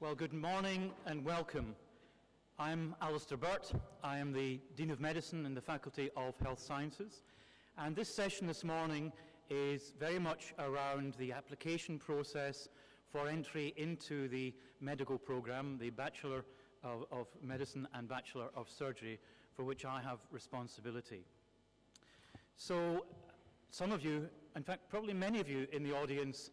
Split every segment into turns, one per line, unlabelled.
Well, good morning and welcome. I'm Alastair Burt. I am the Dean of Medicine in the Faculty of Health Sciences. And this session this morning is very much around the application process for entry into the medical program, the Bachelor of Medicine and Bachelor of Surgery, for which I have responsibility. So some of you, in fact probably many of you in the audience,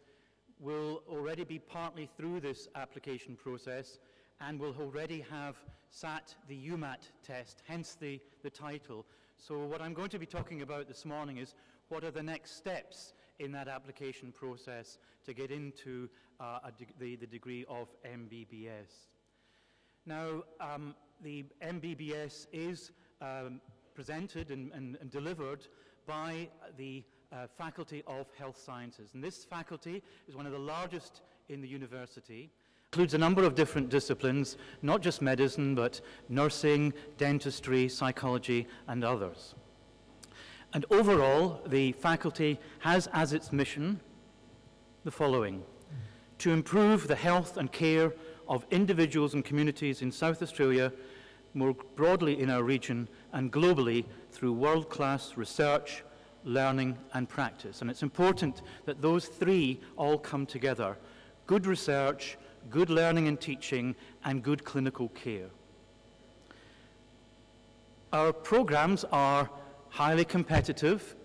will already be partly through this application process and will already have sat the UMAT test, hence the title. So what I'm going to be talking about this morning is what are the next steps in that application process to get into the degree of MBBS. Now, the MBBS is presented and delivered by the Faculty of Health Sciences. And this faculty is one of the largest in the university. It includes a number of different disciplines, not just medicine, but nursing, dentistry, psychology, and others. And overall, the faculty has as its mission the following: to improve the health and care of individuals and communities in South Australia, more broadly in our region, and globally through world-class research, learning and practice. And it's important that those three all come together: good research, good learning and teaching, and good clinical care. Our programs are highly competitive,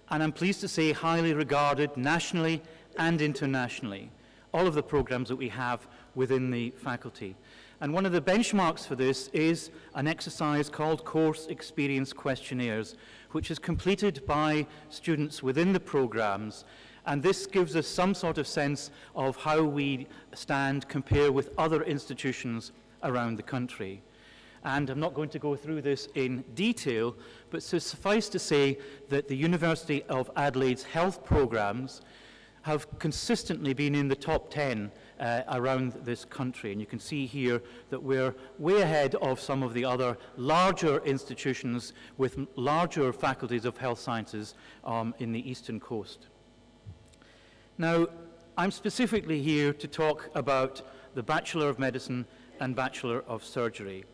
and I'm pleased to say highly regarded nationally and internationally, all of the programs that we have within the faculty. And one of the benchmarks for this is an exercise called Course Experience Questionnaires, which is completed by students within the programs. And this gives us some sort of sense of how we stand compared with other institutions around the country. And I'm not going to go through this in detail, but suffice to say that the University of Adelaide's health programs have consistently been in the top 10 around this country. And you can see here that we're way ahead of some of the other larger institutions with larger faculties of health sciences in the eastern coast. Now, I'm specifically here to talk about the Bachelor of Medicine and Bachelor of Surgery.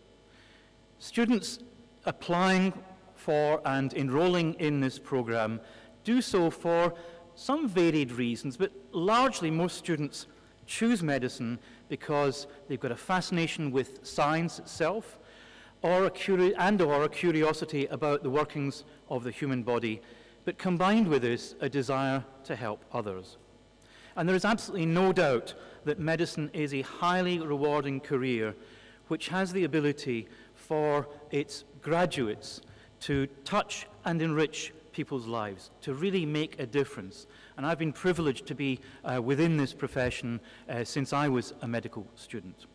Students applying for and enrolling in this program do so for some varied reasons, but largely most students choose medicine because they've got a fascination with science itself, or a curiosity about the workings of the human body, but combined with this, a desire to help others. And there is absolutely no doubt that medicine is a highly rewarding career which has the ability for its graduates to touch and enrich people's lives, to really make a difference. And I've been privileged to be within this profession since I was a medical student.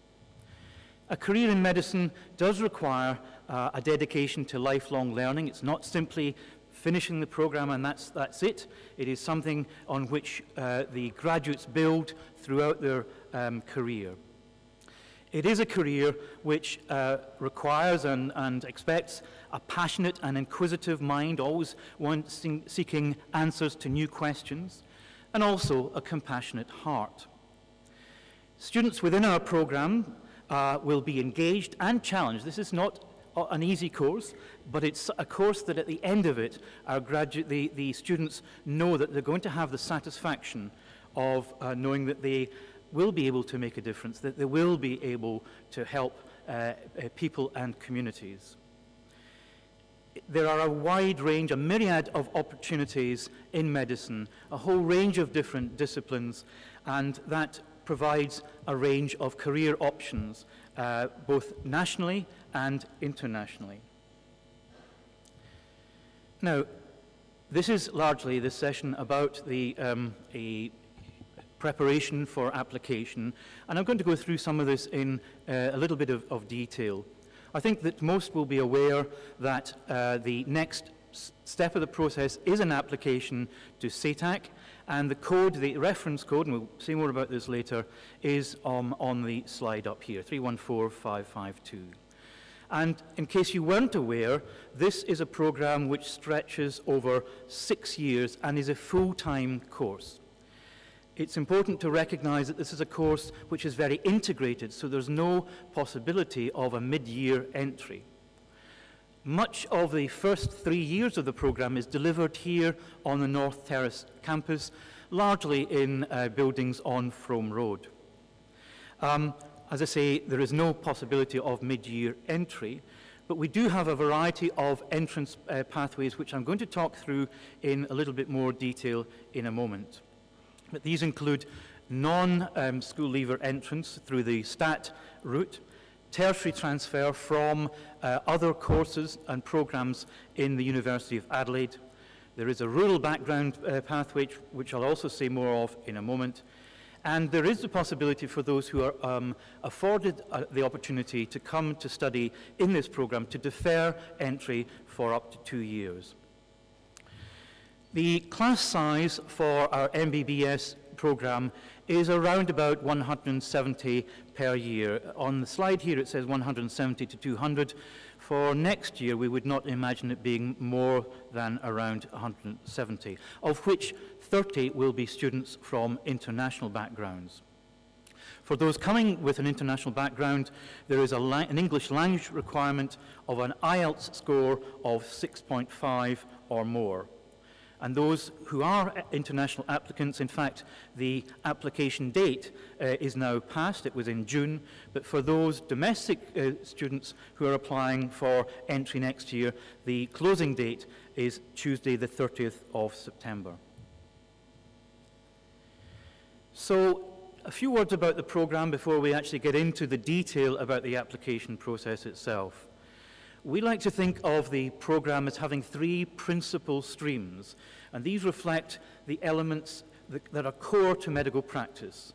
A career in medicine does require a dedication to lifelong learning. It's not simply finishing the program and that's it. It is something on which the graduates build throughout their career. It is a career which requires and expects a passionate and inquisitive mind, always seeking answers to new questions, and also a compassionate heart. Students within our program will be engaged and challenged. This is not an easy course, but it's a course that at the end of it, the students know that they're going to have the satisfaction of knowing that they will be able to make a difference, that they will be able to help people and communities. There are a wide range, a myriad of opportunities in medicine, a whole range of different disciplines, and that provides a range of career options, both nationally and internationally. Now, this is largely this session about the preparation for application, and I'm going to go through some of this in a little bit of detail. I think that most will be aware that the next step of the process is an application to CETAC, and the code, the reference code, and we'll say more about this later, is on the slide up here, 314552. And in case you weren't aware, this is a program which stretches over 6 years and is a full-time course. it's important to recognize that this is a course which is very integrated, so there's no possibility of a mid-year entry. Much of the first 3 years of the program is delivered here on the North Terrace campus, largely in buildings on Frome Road. As I say, there is no possibility of mid-year entry, but we do have a variety of entrance pathways which I'm going to talk through in a little bit more detail in a moment. But these include non-school leaver entrance through the STAT route, tertiary transfer from other courses and programs in the University of Adelaide. There is a rural background pathway, which I'll also say more of in a moment. And there is the possibility for those who are afforded the opportunity to come to study in this program to defer entry for up to 2 years. The class size for our MBBS program is around about 170 per year. On the slide here it says 170 to 200. For next year we would not imagine it being more than around 170, of which 30 will be students from international backgrounds. For those coming with an international background, there is an English language requirement of an IELTS score of 6.5 or more. And those who are international applicants, in fact, the application date is now passed. It was in June. But for those domestic students who are applying for entry next year, the closing date is Tuesday, the 30th of September. So, a few words about the program before we actually get into the detail about the application process itself. We like to think of the program as having 3 principal streams, and these reflect the elements that are core to medical practice.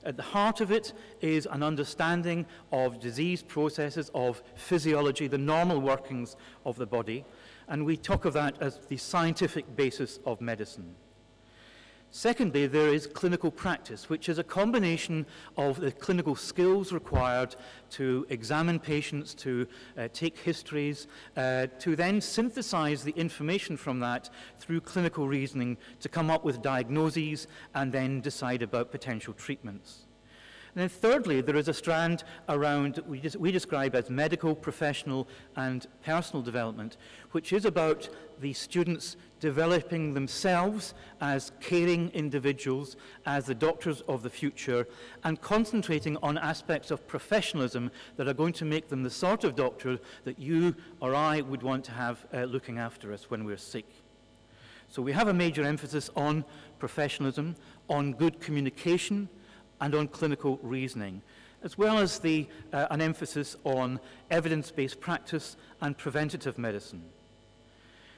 At the heart of it is an understanding of disease processes, of physiology, the normal workings of the body, and we talk of that as the scientific basis of medicine. Secondly, there is clinical practice, which is a combination of the clinical skills required to examine patients, to take histories, to then synthesize the information from that through clinical reasoning to come up with diagnoses and then decide about potential treatments. And then thirdly, there is a strand around we describe as medical, professional, and personal development, which is about the students developing themselves as caring individuals, as the doctors of the future, and concentrating on aspects of professionalism that are going to make them the sort of doctor that you or I would want to have looking after us when we're sick. So we have a major emphasis on professionalism, on good communication, and on clinical reasoning, as well as an emphasis on evidence-based practice and preventative medicine.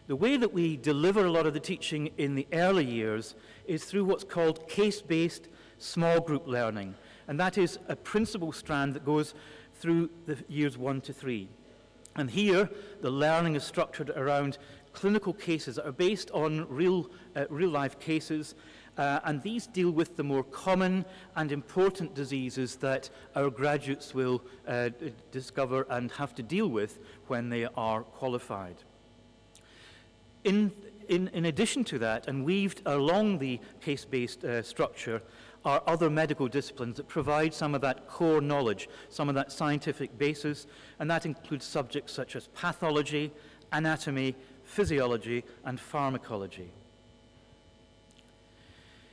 The way that we deliver a lot of the teaching in the early years is through what's called case-based small group learning, and that is a principal strand that goes through the years 1 to 3. And here, the learning is structured around clinical cases that are based on real-life cases, and these deal with the more common and important diseases that our graduates will discover and have to deal with when they are qualified. In addition to that, and weaved along the case-based structure, are other medical disciplines that provide some of that core knowledge, some of that scientific basis, and that includes subjects such as pathology, anatomy, physiology, and pharmacology.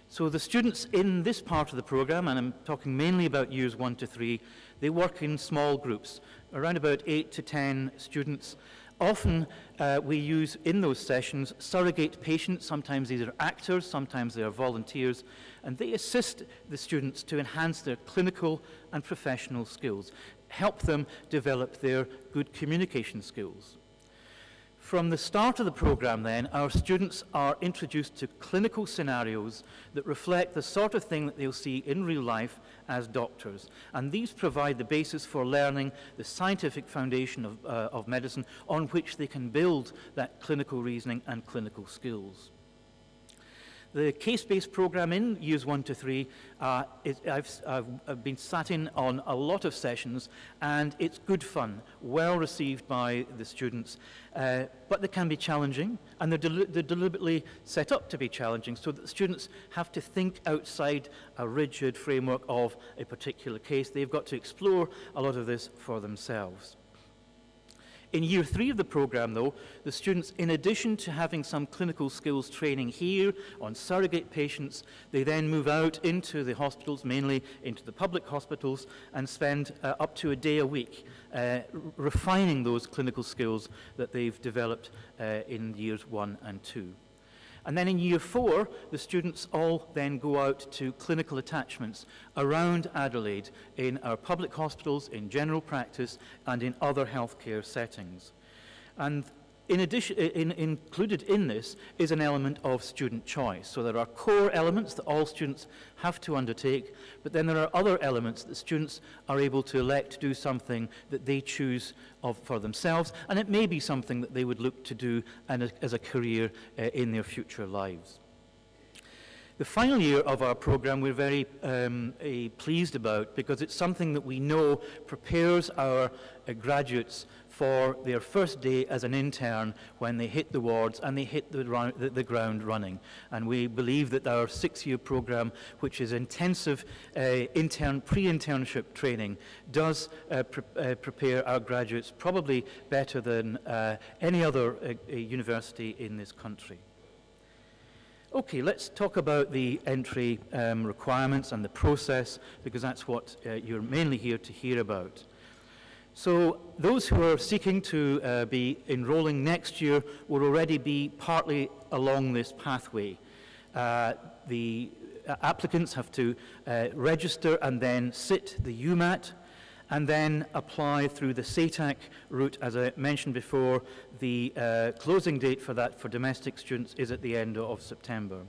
So the students in this part of the program, and I'm talking mainly about years 1 to 3, they work in small groups, around about 8 to 10 students. Often we use in those sessions surrogate patients. Sometimes these are actors, sometimes they are volunteers, and they assist the students to enhance their clinical and professional skills, help them develop their good communication skills. From the start of the program then, our students are introduced to clinical scenarios that reflect the sort of thing that they'll see in real life as doctors. And these provide the basis for learning the scientific foundation of medicine on which they can build that clinical reasoning and clinical skills. The case-based program in years 1 to 3, I've been sat in on a lot of sessions, and it's good fun, well received by the students, but they can be challenging, and they're deliberately set up to be challenging, so that the students have to think outside a rigid framework of a particular case. They've got to explore a lot of this for themselves. In year 3 of the program, though, the students, in addition to having some clinical skills training here on surrogate patients, they then move out into the hospitals, mainly into the public hospitals, and spend up to a day a week refining those clinical skills that they've developed in years 1 and 2. And then in year 4, the students all then go out to clinical attachments around Adelaide in our public hospitals, in general practice, and in other healthcare settings. And in addition, included in this is an element of student choice. So there are core elements that all students have to undertake, but then there are other elements that students are able to elect to do something that they choose for themselves, and it may be something that they would look to do as a career in their future lives. The final year of our program we're very pleased about, because it's something that we know prepares our graduates for their first day as an intern when they hit the wards and they hit the ground running. And we believe that our 6-year program, which is intensive pre-internship training, does prepare our graduates probably better than any other university in this country. Okay, let's talk about the entry requirements and the process, because that's what you're mainly here to hear about. So those who are seeking to be enrolling next year will already be partly along this pathway. The applicants have to register and then sit the UMAT, and then apply through the SATAC route. As I mentioned before, the closing date for that for domestic students is at the end of September.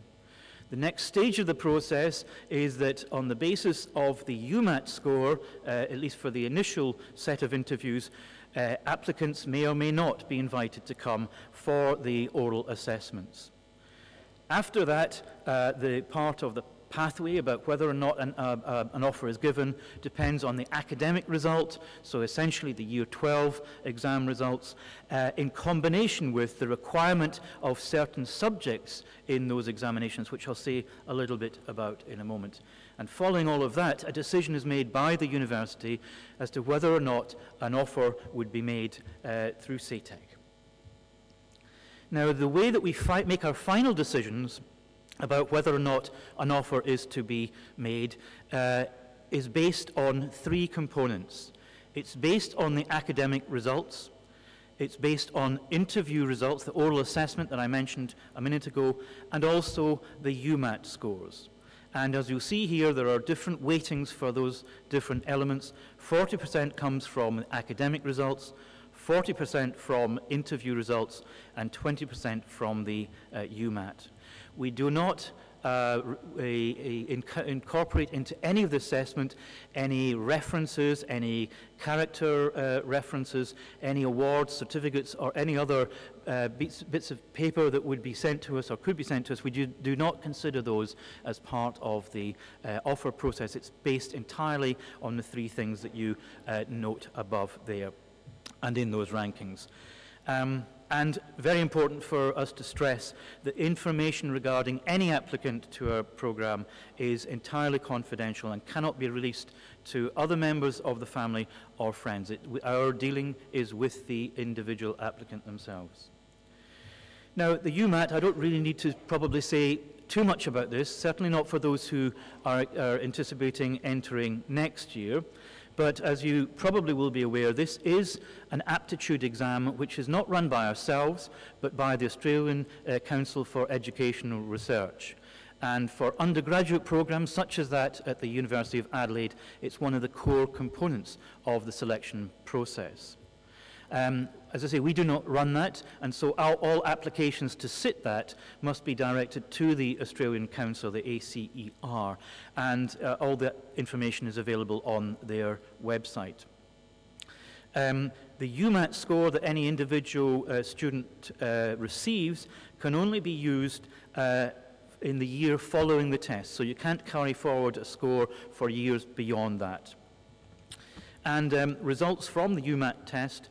The next stage of the process is that on the basis of the UMAT score, at least for the initial set of interviews, applicants may or may not be invited to come for the oral assessments. After that, the part of the pathway about whether or not an offer is given depends on the academic result, so essentially the year 12 exam results, in combination with the requirement of certain subjects in those examinations, which I'll say a little bit about in a moment. And following all of that, a decision is made by the university as to whether or not an offer would be made through SATAC. Now, the way that we make our final decisions about whether or not an offer is to be made is based on 3 components. It's based on the academic results, it's based on interview results, the oral assessment that I mentioned a minute ago, and also the UMAT scores. And as you'll see here, there are different weightings for those different elements. 40% comes from academic results, 40% from interview results, and 20% from the UMAT. We do not incorporate into any of the assessment any references, any character references, any awards, certificates, or any other bits of paper that would be sent to us or could be sent to us. We do not consider those as part of the offer process. It's based entirely on the 3 things that you note above there and in those rankings. And very important for us to stress that information regarding any applicant to our program is entirely confidential and cannot be released to other members of the family or friends. Our dealing is with the individual applicant themselves. Now, the UMAT, I don't really need to probably say too much about this, certainly not for those who are anticipating entering next year. But as you probably will be aware, this is an aptitude exam which is not run by ourselves, but by the Australian Council for Educational Research. And for undergraduate programs such as that at the University of Adelaide, it's one of the core components of the selection process. As I say, we do not run that, and so all applications to sit that must be directed to the Australian Council, the ACER, and all the information is available on their website. The UMAT score that any individual student receives can only be used in the year following the test, so you can't carry forward a score for years beyond that. And results from the UMAT test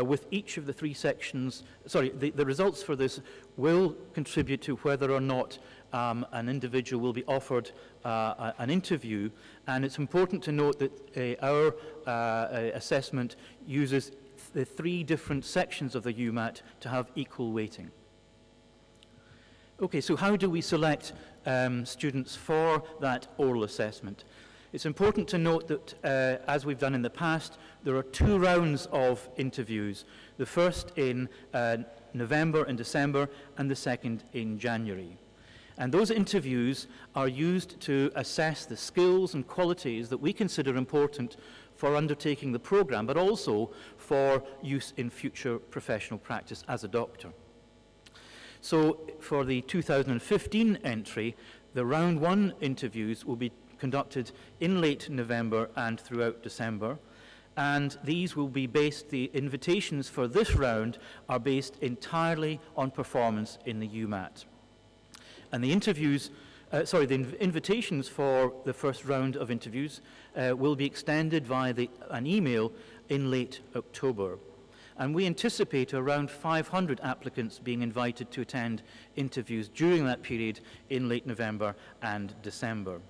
with each of the three sections, the results for this will contribute to whether or not an individual will be offered an interview, and it's important to note that our assessment uses the three different sections of the UMAT to have equal weighting. Okay, so how do we select students for that oral assessment? It's important to note that, as we've done in the past, there are 2 rounds of interviews. The first in November and December, and the second in January. And those interviews are used to assess the skills and qualities that we consider important for undertaking the program, but also for use in future professional practice as a doctor. So for the 2015 entry, the round 1 interviews will be conducted in late November and throughout December, and these will be based, the invitations for this round are based entirely on performance in the UMAT. And the interviews, the invitations for the first round of interviews will be extended via an email in late October. And we anticipate around 500 applicants being invited to attend interviews during that period in late November and December.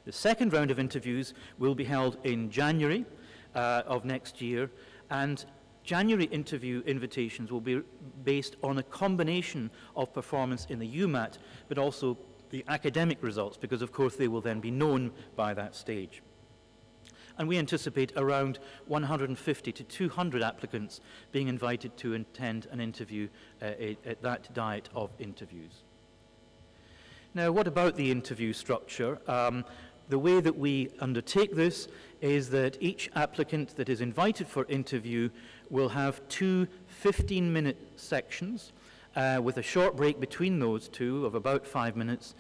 The second round of interviews will be held in January of next year, and January interview invitations will be based on a combination of performance in the UMAT, but also the academic results, because of course they will then be known by that stage. And we anticipate around 150 to 200 applicants being invited to attend an interview at that diet of interviews. Now, what about the interview structure? The way that we undertake this is that each applicant that is invited for interview will have 2 15-minute sections with a short break between those 2 of about 5 minutes.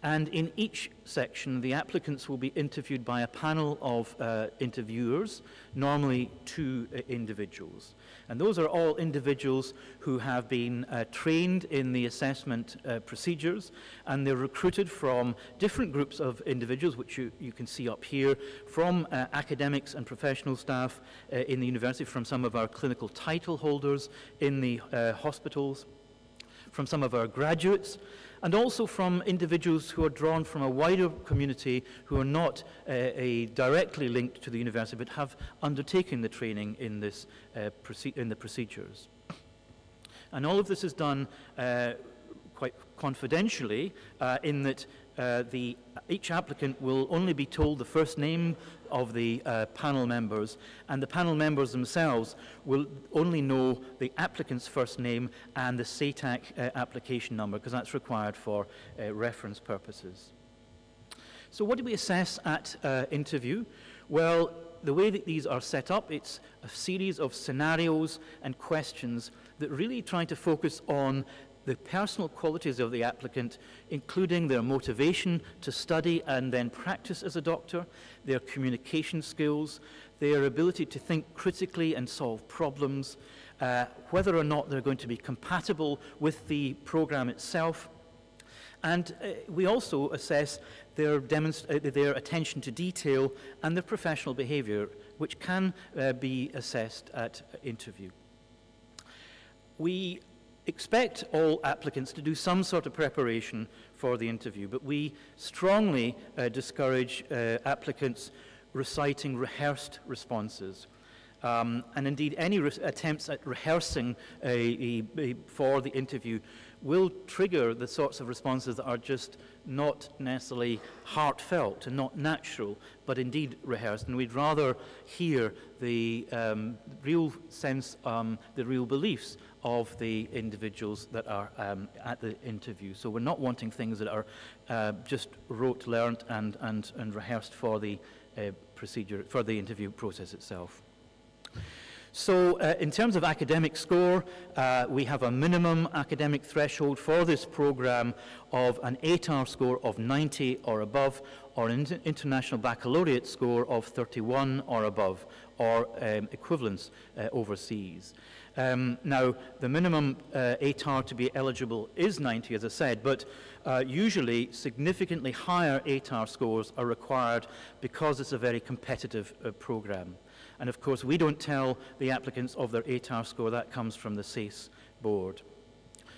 And in each section, the applicants will be interviewed by a panel of interviewers, normally 2 individuals. And those are all individuals who have been trained in the assessment procedures, and they're recruited from different groups of individuals, which you can see up here, from academics and professional staff in the university, from some of our clinical title holders in the hospitals, from some of our graduates, and also from individuals who are drawn from a wider community who are not directly linked to the university but have undertaken the training in this in the procedures. And all of this is done quite confidentially in that each applicant will only be told the first name of the panel members, and the panel members themselves will only know the applicant's first name and the SATAC application number, because that's required for reference purposes. So what do we assess at interview? Well, the way that these are set up, it's a series of scenarios and questions that really try to focus on the personal qualities of the applicant, including their motivation to study and then practice as a doctor, their communication skills, their ability to think critically and solve problems, whether or not they're going to be compatible with the program itself. And we also assess their attention to detail and their professional behavior, which can be assessed at interview. We expect all applicants to do some sort of preparation for the interview, but we strongly discourage applicants reciting rehearsed responses. And indeed, any attempts at rehearsing for the interview will trigger the sorts of responses that are just not necessarily heartfelt and not natural, but indeed rehearsed. And we'd rather hear the real sense, the real beliefs of the individuals that are at the interview. So we're not wanting things that are just rote, learnt, and rehearsed for the procedure, for the interview process itself. So in terms of academic score, we have a minimum academic threshold for this program of an 8R score of 90 or above, or an international baccalaureate score of 31 or above, or equivalence overseas. Now, the minimum ATAR to be eligible is 90, as I said, but usually significantly higher ATAR scores are required because it's a very competitive program. And of course, we don't tell the applicants of their ATAR score. That comes from the CASE board.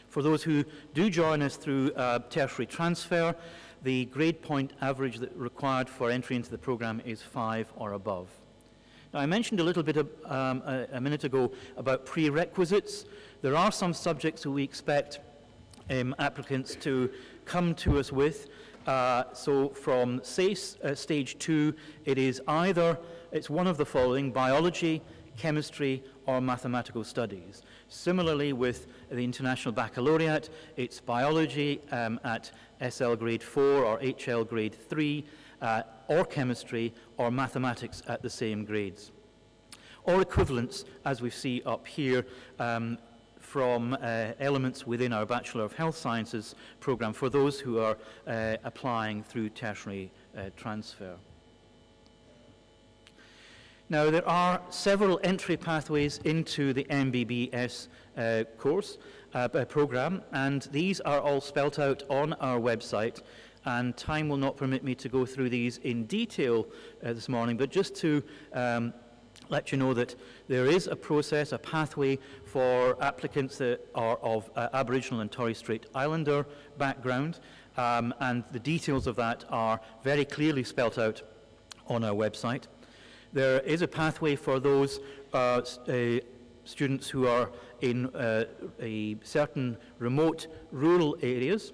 For those who do join us through tertiary transfer, the grade point average that required for entry into the program is 5 or above. Now, I mentioned a little bit a minute ago about prerequisites. There are some subjects that we expect applicants to come to us with. So from CASE stage 2, it is it's one of the following: biology, chemistry, or mathematical studies. Similarly, with the International Baccalaureate, it's biology at SL grade 4 or HL grade 3, or chemistry, or mathematics at the same grades. Or equivalents, as we see up here, from elements within our Bachelor of Health Sciences program for those who are applying through tertiary transfer. Now, there are several entry pathways into the MBBS course program, and these are all spelt out on our website, and time will not permit me to go through these in detail this morning, but just to let you know that there is a process, a pathway for applicants that are of Aboriginal and Torres Strait Islander background, and the details of that are very clearly spelt out on our website. There is a pathway for those students who are in a certain remote rural areas,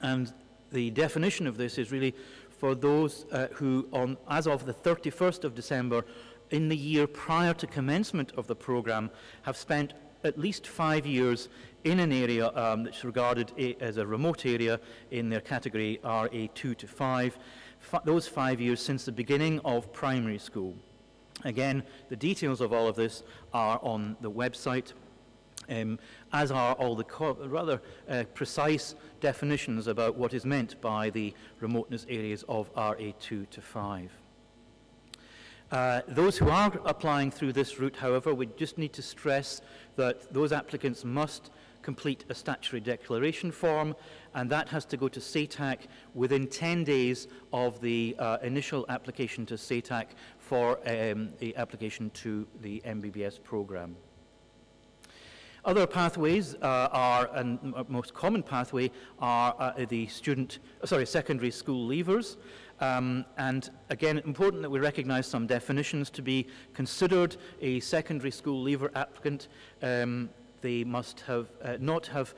and the definition of this is really for those who, as of the 31st of December, in the year prior to commencement of the program, have spent at least 5 years in an area that's regarded as a remote area in their category RA2 to 5. Those 5 years since the beginning of primary school. Again, the details of all of this are on the website, as are all the rather precise definitions about what is meant by the remoteness areas of RA2 to 5. Those who are applying through this route, however, we just need to stress that those applicants must complete a statutory declaration form, and that has to go to SATAC within 10 days of the initial application to SATAC for the application to the MBBS program. Other pathways and most common pathway are the secondary school leavers. And again, important that we recognize some definitions to be considered. A secondary school leaver applicant, they must have not have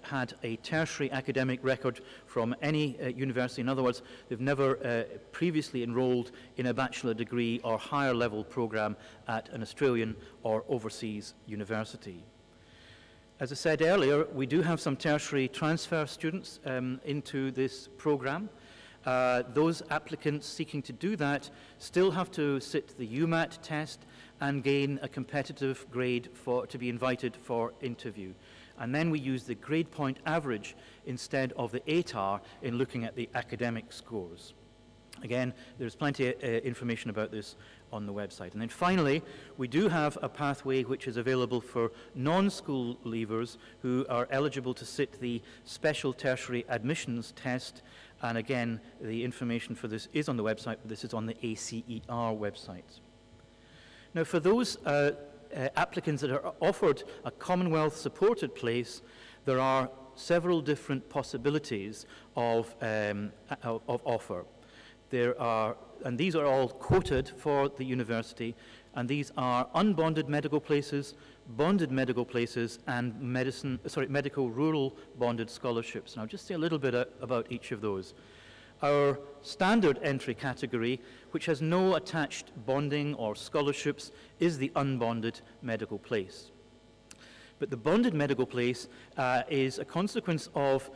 had a tertiary academic record from any university. In other words, they've never previously enrolled in a bachelor degree or higher level program at an Australian or overseas university. As I said earlier, we do have some tertiary transfer students into this program. Those applicants seeking to do that still have to sit the UMAT test and gain a competitive grade to be invited for interview. And then we use the grade point average instead of the ATAR in looking at the academic scores. Again, there's plenty of information about this on the website. And then finally, we do have a pathway which is available for non-school leavers who are eligible to sit the special tertiary admissions test. And again, the information for this is on the website, but this is on the ACER website. Now, for those applicants that are offered a Commonwealth-supported place, there are several different possibilities of offer. And these are all quoted for the university, and these are unbonded medical places, bonded medical places, and medical rural bonded scholarships. And I'll just say a little bit about each of those. Our standard entry category, which has no attached bonding or scholarships, is the unbonded medical place. But the bonded medical place is a consequence of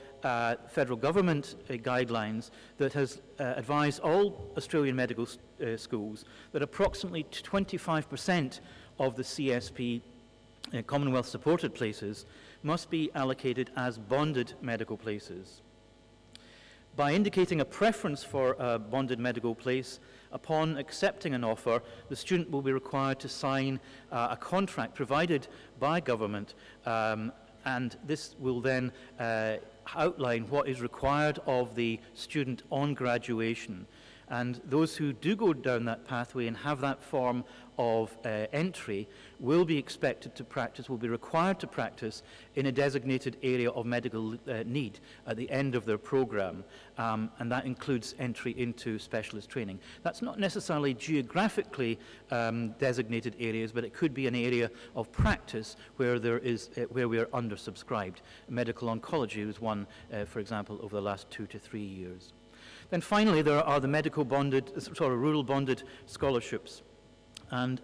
federal government guidelines that has advised all Australian medical schools that approximately 25% of the CSP Commonwealth supported places must be allocated as bonded medical places. By indicating a preference for a bonded medical place, upon accepting an offer, the student will be required to sign a contract provided by government, and this will then outline what is required of the student on graduation. And those who do go down that pathway and have that form of entry will be expected to practice, will be required to practice in a designated area of medical need at the end of their program, and that includes entry into specialist training. That's not necessarily geographically designated areas, but it could be an area of practice where there is where we are undersubscribed. Medical oncology was one, for example, over the last 2 to 3 years. Then finally, there are the medical bonded, rural bonded scholarships. And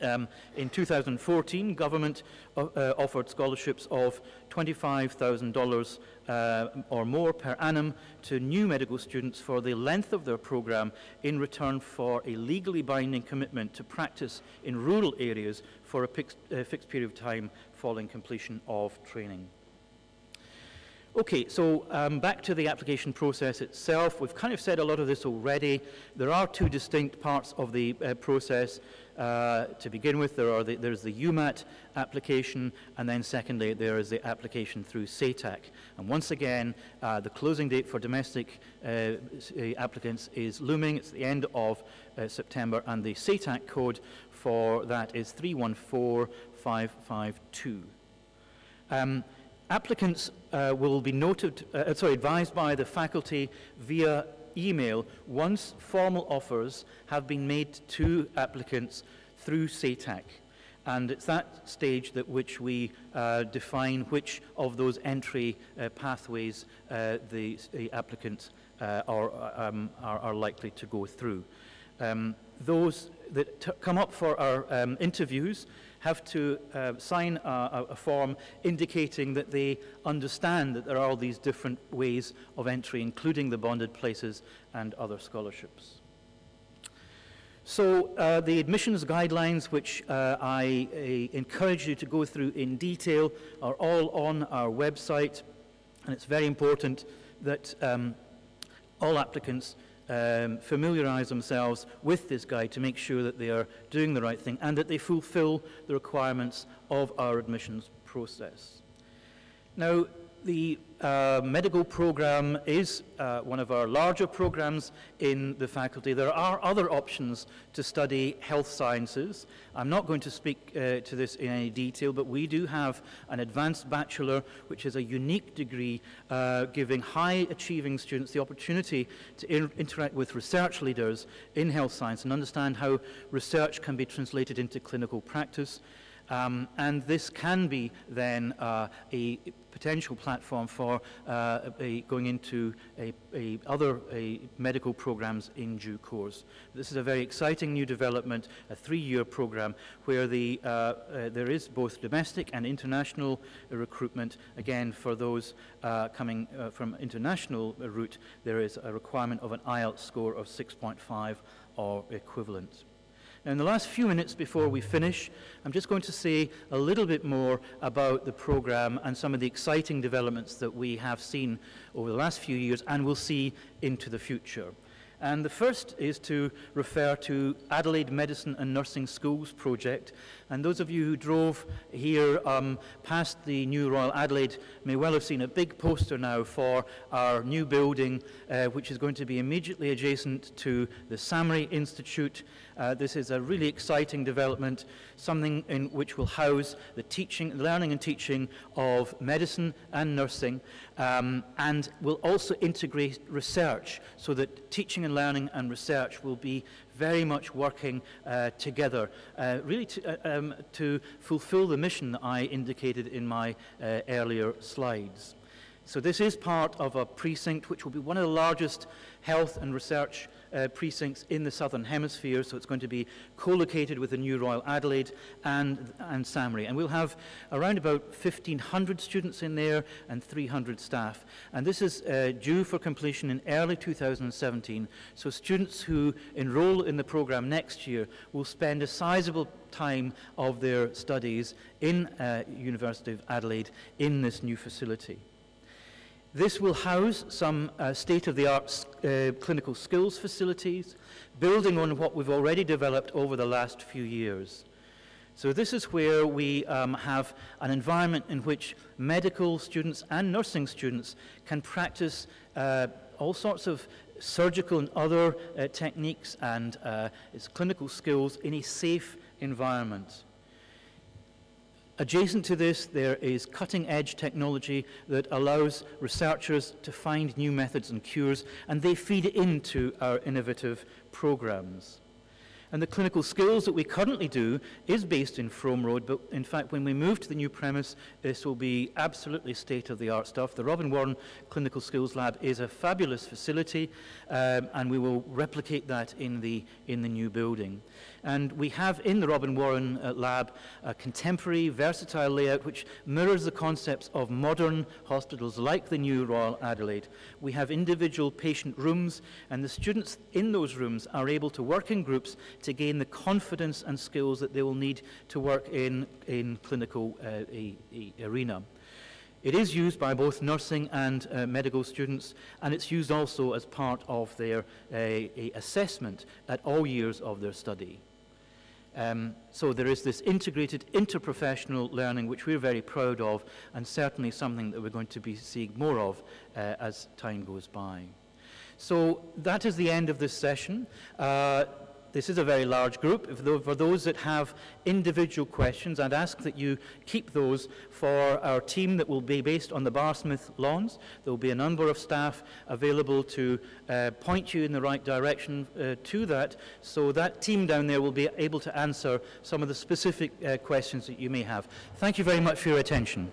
in 2014, government offered scholarships of $25,000 or more per annum to new medical students for the length of their program in return for a legally binding commitment to practice in rural areas for a fixed period of time following completion of training. Okay, so back to the application process itself. We've kind of said a lot of this already. There are 2 distinct parts of the process. To begin with, there's the UMAT application, and then secondly, there is the application through SATAC. And once again, the closing date for domestic applicants is looming. It's the end of September, and the SATAC code for that is 314552. Applicants will be advised by the faculty via email once formal offers have been made to applicants through SATAC. And it's that stage at which we define which of those entry pathways the applicants are likely to go through. Those that come up for our interviews have to sign a form indicating that they understand that there are all these different ways of entry, including the bonded places and other scholarships. So the admissions guidelines, which I encourage you to go through in detail, are all on our website, and it's very important that all applicants familiarize themselves with this guide to make sure that they are doing the right thing and that they fulfill the requirements of our admissions process. Now, the medical program is one of our larger programs in the faculty. There are other options to study health sciences. I'm not going to speak to this in any detail, but we do have an advanced bachelor, which is a unique degree giving high-achieving students the opportunity to interact with research leaders in health science and understand how research can be translated into clinical practice. And this can be then a potential platform for going into other medical programs in due course. This is a very exciting new development, a 3-year program where there is both domestic and international recruitment. Again, for those coming from international route, there is a requirement of an IELTS score of 6.5 or equivalent. Now, in the last few minutes before we finish, I'm just going to say a little bit more about the program and some of the exciting developments that we have seen over the last few years and will see into the future. And the first is to refer to Adelaide Medicine and Nursing Schools project. And those of you who drove here past the new Royal Adelaide may well have seen a big poster now for our new building, which is going to be immediately adjacent to the Samri Institute. This is a really exciting development, something in which will house the learning and teaching of medicine and nursing, and will also integrate research so that teaching and learning and research will be very much working together, really to fulfill the mission that I indicated in my earlier slides. So this is part of a precinct which will be one of the largest health and research precincts in the Southern Hemisphere, so it's going to be co-located with the new Royal Adelaide and Samri. And we'll have around about 1,500 students in there and 300 staff. And this is due for completion in early 2017, so students who enroll in the program next year will spend a sizable time of their studies in University of Adelaide in this new facility. This will house some state-of-the-art clinical skills facilities, building on what we've already developed over the last few years. So this is where we have an environment in which medical students and nursing students can practice all sorts of surgical and other techniques and its clinical skills in a safe environment. Adjacent to this, there is cutting-edge technology that allows researchers to find new methods and cures, and they feed into our innovative programs. And the clinical skills that we currently do is based in Frome Road, but in fact when we move to the new premise, this will be absolutely state-of-the-art stuff. The Robin Warren Clinical Skills Lab is a fabulous facility, and we will replicate that in the new building. And we have in the Robin Warren Lab a contemporary, versatile layout which mirrors the concepts of modern hospitals like the new Royal Adelaide. We have individual patient rooms, and the students in those rooms are able to work in groups to gain the confidence and skills that they will need to work in clinical arena. It is used by both nursing and medical students, and it's used also as part of their assessment at all years of their study. So there is this integrated interprofessional learning which we're very proud of, and certainly something that we're going to be seeing more of as time goes by. So that is the end of this session. This is a very large group. For those that have individual questions, I'd ask that you keep those for our team that will be based on the Barsmith lawns. There will be a number of staff available to point you in the right direction to that, so that team down there will be able to answer some of the specific questions that you may have. Thank you very much for your attention.